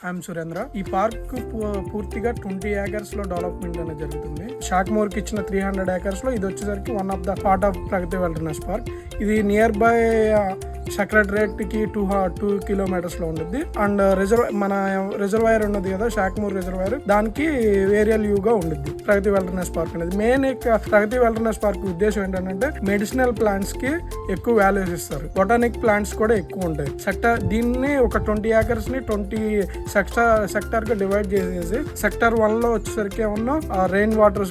I'm Surendra. ఈ park పూర్తిగా 20 acres లో డెవలప్మెంట్ అనేది జరుగుతుంది. షాక్మోర్ కి ఇచ్చిన 300 acres లో ఇది వచ్చేసరికి one of the part of Pragathi wilderness park. ఇది నియర్ బై సెక్రటరేట్ కి 2 kilometers లో ఉంటుంది. అండ్ మన రిజర్వాయర్ ఉన్నది కదా, షాక్మోర్ రిజర్వాయర్, దానికి ఏరియల్ వ్యూ గా ఉంటుంది ప్రగతి వెల్డర్నెస్ పార్క్ అనేది. మెయిన్ ప్రగతి వెల్డర్నెస్ పార్క్ ఉద్దేశం ఏంటంటే మెడిసినల్ ప్లాంట్స్ కి ఎక్కువ వాల్యూస్ ఇస్తారు. బొటానిక్ ప్లాంట్స్ కూడా ఎక్కువ ఉంటాయి. దీన్ని ఒక 20 acres ని 20 సెక్టార్ గా డివైడ్ చేసేసి సెక్టర్ 1 లో వచ్చేసరికి ఏమన్నా రెయిన్ వాటర్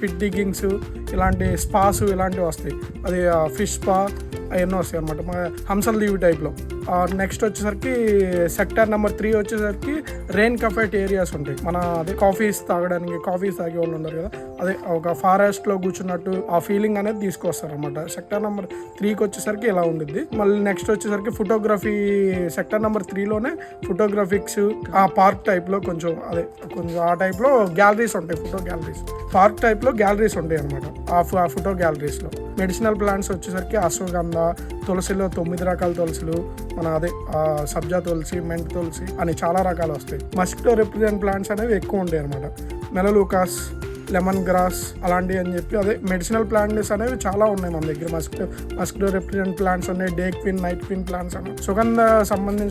పిట్ డిగ్గింగ్స్, ఇలాంటి స్పాస్ ఇలాంటివి వస్తాయి. అది ఫిష్ స్పా అవన్నీ వస్తాయి అనమాట, హంసల్ దీవి టైప్లో. నెక్స్ట్ వచ్చేసరికి సెక్టర్ నెంబర్ 3 వచ్చేసరికి రెయిన్ కఫెట్ ఏరియాస్ ఉంటాయి. మన అదే కాఫీస్ తాగే వాళ్ళు ఉన్నారు కదా, అదే ఒక ఫారెస్ట్ లో కూర్చున్నట్టు ఆ ఫీలింగ్ అనేది తీసుకొస్తారు అనమాట. సెక్టర్ నెంబర్ 3కి వచ్చేసరికి ఇలా ఉంటుంది. మళ్ళీ నెక్స్ట్ వచ్చేసరికి ఫోటోగ్రఫీ, సెక్టర్ నెంబర్ 3లోనే ఫోటోగ్రఫిక్స్ ఆ పార్క్ టైప్ లో కొంచెం ఆ టైప్ లో గ్యాలరీస్ ఉంటాయి. ఫోటో గ్యాలరీస్ పార్క్ టైప్ లో గ్యాలరీస్ ఉంటాయి అనమాట. ఆ ఫోటో గ్యాలరీస్ లో మెడిసినల్ ప్లాంట్స్ వచ్చేసరికి అశ్వగంధ, తులసిలో 9 రకాల తులసిలు, మన అదే సబ్జా తులసి, మెంట్ తులసి అని చాలా రకాలు వస్తాయి. మస్కిటో రిప్రజెంట్ ప్లాంట్స్ అనేవి ఎక్కువ ఉంటాయి అనమాట. మెలలూకాస్, లెమన్ గ్రాస్ అలాంటివి అని చెప్పి అదే మెడిసినల్ ప్లాంట్స్ అనేవి చాలా ఉన్నాయి మన దగ్గర. మస్కిటో రిప్రజెంట్ ప్లాంట్స్ ఉన్నాయి, day queen, night queen plants అన్న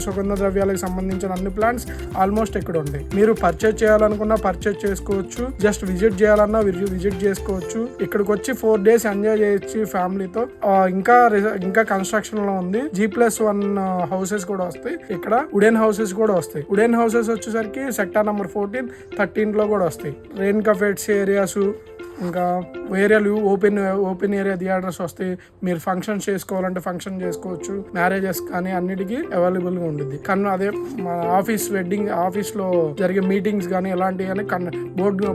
సుగంధ ద్రవ్యాలకు సంబంధించిన అన్ని ప్లాంట్స్ ఆల్మోస్ట్ ఇక్కడ ఉంటాయి. మీరు పర్చేజ్ చేయాలనుకున్నా పర్చేజ్ చేసుకోవచ్చు, జస్ట్ విజిట్ చేయాలన్నా విజిట్ చేసుకోవచ్చు. ఇక్కడికి వచ్చి 4 days ఎంజాయ్ చేయొచ్చు ఫ్యామిలీతో. ఇంకా కన్స్ట్రక్షన్ లో ఉంది. G+1 హౌసెస్ కూడా వస్తాయి ఇక్కడ. వుడెన్ హౌసెస్ కూడా వస్తాయి. వుడెన్ హౌసెస్ వచ్చేసరికి సెక్టార్ నెంబర్ 14, 13 లో కూడా వస్తాయి. రెయిన్ కఫెట్స్ ఏరియాస్, ఇంకా ఏరియాలు ఓపెన్ ఏరియా థియేటర్స్ వస్తాయి. మీరు ఫంక్షన్స్ చేసుకోవాలంటే ఫంక్షన్ చేసుకోవచ్చు. మ్యారేజెస్ కానీ అన్నిటికీ అవైలబుల్ గా ఉంటుంది. కానీ అదే మన ఆఫీస్ లో జరిగే మీటింగ్స్ కానీ ఇలాంటివి కానీ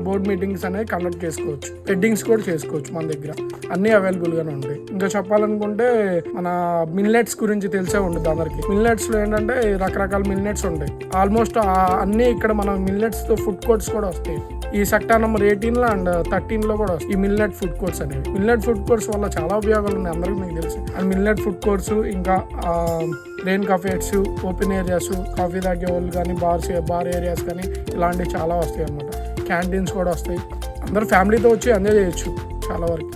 బోర్డ్ మీటింగ్స్ అనేవి కండక్ట్ చేసుకోవచ్చు. వెడ్డింగ్స్ కూడా చేసుకోవచ్చు. మన దగ్గర అన్ని అవైలబుల్ గానే ఉంటాయి. ఇంకా చెప్పాలనుకుంటే మన మిల్లెట్స్ గురించి తెలిసే ఉంటుంది అందరికి. మిల్లెట్స్ లో ఏంటంటే రకరకాల మిల్లెట్స్ ఉంటాయి. ఆల్మోస్ట్ అన్ని ఇక్కడ మన మిల్లెట్స్ తో ఫుడ్ కోర్ట్స్ కూడా వస్తాయి. ఈ సెక్టార్ నెంబర్ 18 అండ్ 13 కూడా వస్తాయి ఈ మిల్లెట్ ఫుడ్ కోర్ట్స్ అనేవి. మిల్లెట్ ఫుడ్ కోర్ట్స్ వల్ల చాలా ఉపయోగాలు ఉన్నాయి, అందరికీ మీకు తెలుసు. అండ్ మిల్లెట్ ఫుడ్ కోర్ట్స్, ఇంకా రెయిన్ కఫేట్స్, ఓపెన్ ఏరియాస్, కాఫీ తాగే వాళ్ళు కానీ, బార్ ఏరియాస్ కానీ ఇలాంటివి చాలా వస్తాయి అన్నమాట. క్యాంటీన్స్ కూడా వస్తాయి. అందరూ ఫ్యామిలీతో వచ్చి ఎంజాయ్ చేయొచ్చు చాలా వరకు.